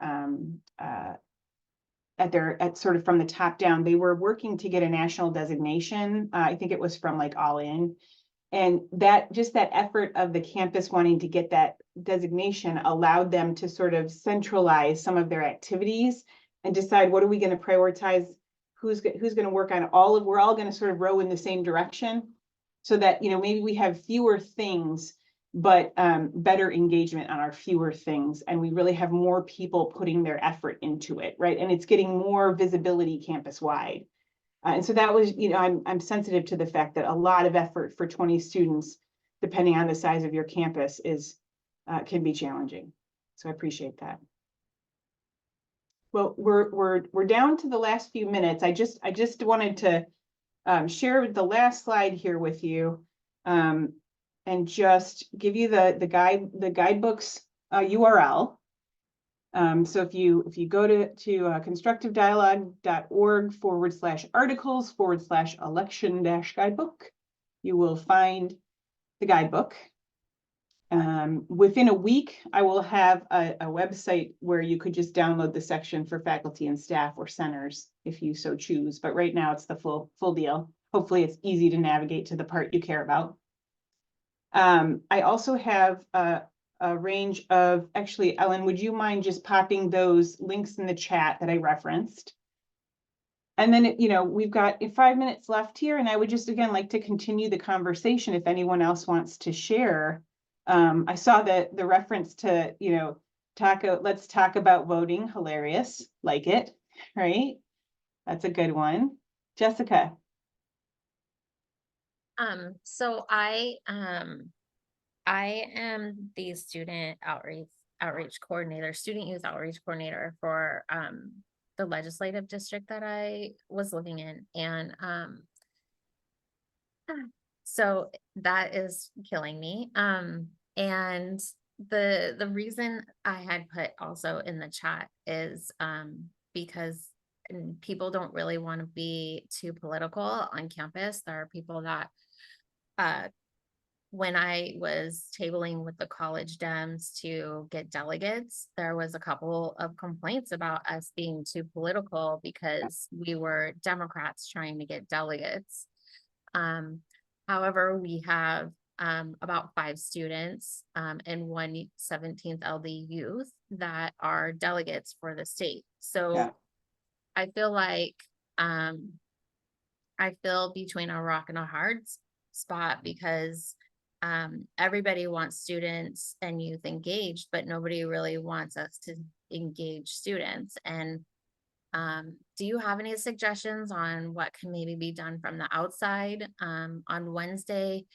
at sort of from the top down, they were working to get a national designation. I think it was from like All In. And that effort of the campus wanting to get that designation allowed them to sort of centralize some of their activities and decide, what are we going to prioritize? Who's going to work on we're all going to sort of row in the same direction, so that, maybe we have fewer things, but better engagement on our fewer things. And we really have more people putting their effort into it, right? And it's getting more visibility campus wide. And so that was, I'm sensitive to the fact that a lot of effort for 20 students, depending on the size of your campus, can be challenging. So I appreciate that. Well, we're down to the last few minutes. I just wanted to share the last slide here with you, and just give you the guidebook's URL. So if you go to constructiveddialogue.org/articles/election-guidebook, you will find the guidebook. Within a week, I will have a website where you could just download the section for faculty and staff or centers if you so choose. But right now it's the full deal. Hopefully it's easy to navigate to the part you care about. I also have a range of, actually, Ellen, would you mind just popping those links in the chat that I referenced? And then, we've got 5 minutes left here, and I would just, again, like to continue the conversation if anyone else wants to share. I saw that the reference to, let's talk about voting, hilarious, like it, right? That's a good one. Jessica. So I am the student outreach coordinator, student youth outreach coordinator for the legislative district that I was living in. And so that is killing me. And the reason I had put also in the chat is because people don't really want to be too political on campus. There are people that uh when I was tabling with the college Dems to get delegates, there was a couple of complaints about us being too political because we were Democrats trying to get delegates. Um, However, we have about 5 students and one 17th LD youth that are delegates for the state. So Yeah. I feel like I feel between a rock and a hard spot because everybody wants students and youth engaged, but nobody really wants us to engage students. And do you have any suggestions on what can maybe be done from the outside? On Wednesday,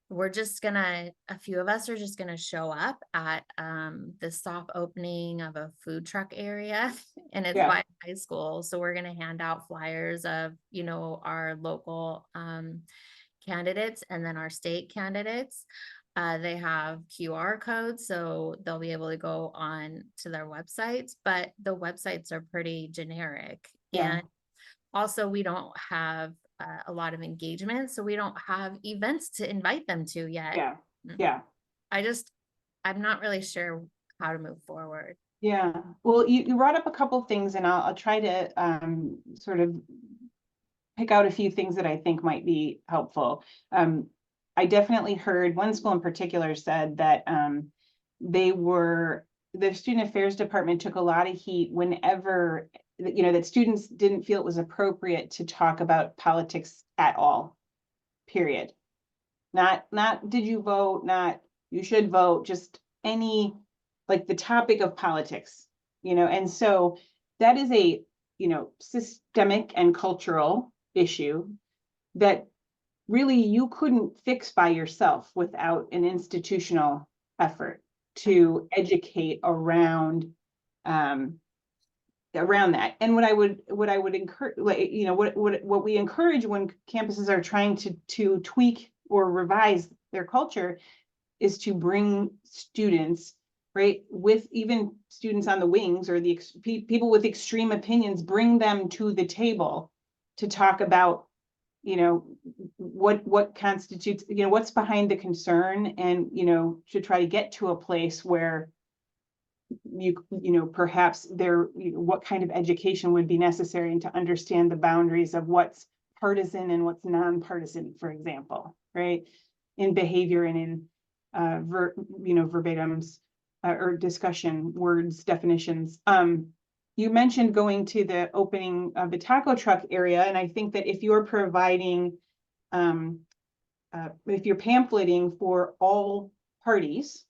a few of us are just gonna show up at the soft opening of a food truck area and it's Yeah. by high school. So we're gonna hand out flyers of, our local candidates and then our state candidates. They have QR codes, so they'll be able to go on to their websites, but the websites are pretty generic. Yeah. And also we don't have a lot of engagement, so we don't have events to invite them to yet. Yeah. Yeah. I'm not really sure how to move forward. Yeah. Well, you brought up a couple things, and I'll try to sort of pick out a few things that I think might be helpful. I definitely heard one school in particular said that the student affairs department took a lot of heat whenever, that students didn't feel it was appropriate to talk about politics at all, period. Not did you vote, not you should vote, just any, like the topic of politics, and so that is a, systemic and cultural issue that really you couldn't fix by yourself without an institutional effort to educate around that. And what I would encourage, like, what we encourage when campuses are trying to tweak or revise their culture is to bring students, right, with even students on the wings or the people with extreme opinions, bring them to the table to talk about, what constitutes, what's behind the concern, and, to try to get to a place where perhaps what kind of education would be necessary, and to understand the boundaries of what's partisan and what's nonpartisan, for example, right, in behavior and in verbatims or discussion words, definitions. You mentioned going to the opening of the taco truck area, and I think that if you're providing, if you're pamphleting for all parties,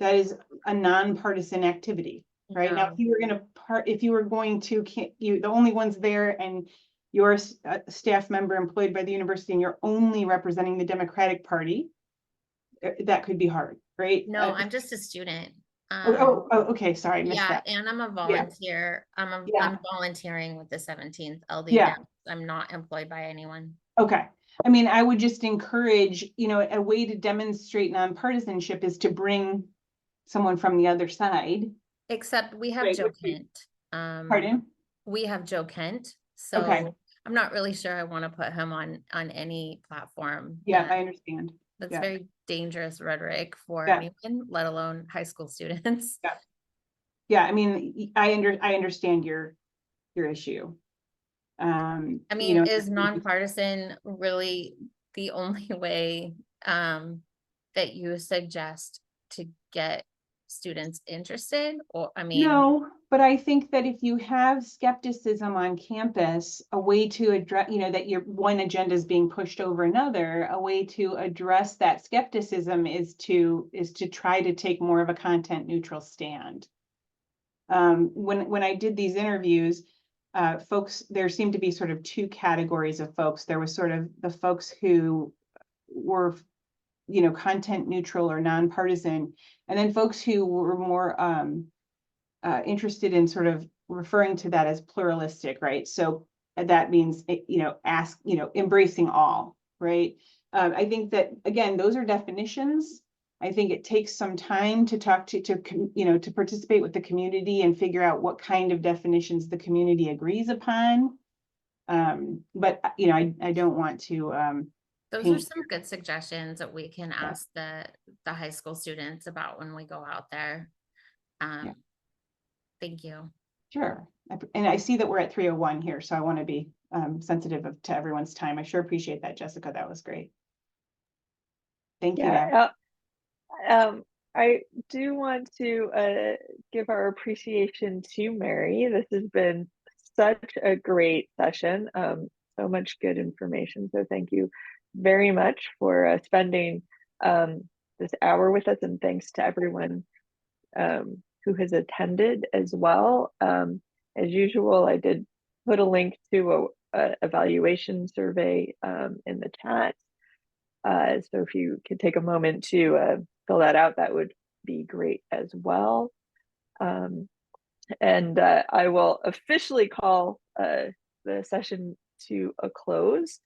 that is a nonpartisan activity, right? Now, if you were going to, the only ones there, and you're a staff member employed by the university, and you're only representing the Democratic Party, that could be hard, right? No, I'm just a student. Okay, sorry, I missed that. And I'm a volunteer. Yeah. I'm volunteering with the 17th LD. Yeah. I'm not employed by anyone. Okay. I mean, I would just encourage, a way to demonstrate nonpartisanship is to bring someone from the other side. Except we have Joe Kent. Pardon? We have Joe Kent. So Okay. I'm not really sure I want to put him on any platform. Yeah, I understand. That's very dangerous rhetoric for Yeah. anyone, let alone high school students. Yeah. Yeah, I mean, I understand your issue. I mean, is nonpartisan really the only way that you suggest to get students interested? Or I mean, no, but I think that if you have skepticism on campus, a way to address, that your one agenda is being pushed over another, a way to address that skepticism is to try to take more of a content neutral stand. When I did these interviews, folks, there seemed to be sort of two categories of folks. There was sort of the folks who were, you know, content neutral or nonpartisan, and then folks who were more interested in sort of referring to that as pluralistic, right? So that means, you know, embracing all, right? I think that, again, those are definitions. I think it takes some time to talk to you know, to participate with the community and figure out what kind of definitions the community agrees upon. But, you know, I don't want to Those are paint. some good suggestions that we can ask the high school students about when we go out there. Yeah. Thank you. Sure. And I see that we're at 3:01 here, so I want to be sensitive to everyone's time. I sure appreciate that, Jessica. That was great. Thank you. Deb. I do want to give our appreciation to Mary. This has been such a great session. So much good information. So thank you very much for spending this hour with us, and thanks to everyone who has attended as well. As usual, I did put a link to a evaluation survey in the chat. So if you could take a moment to fill that out, that would be great as well. And I will officially call the session to a close.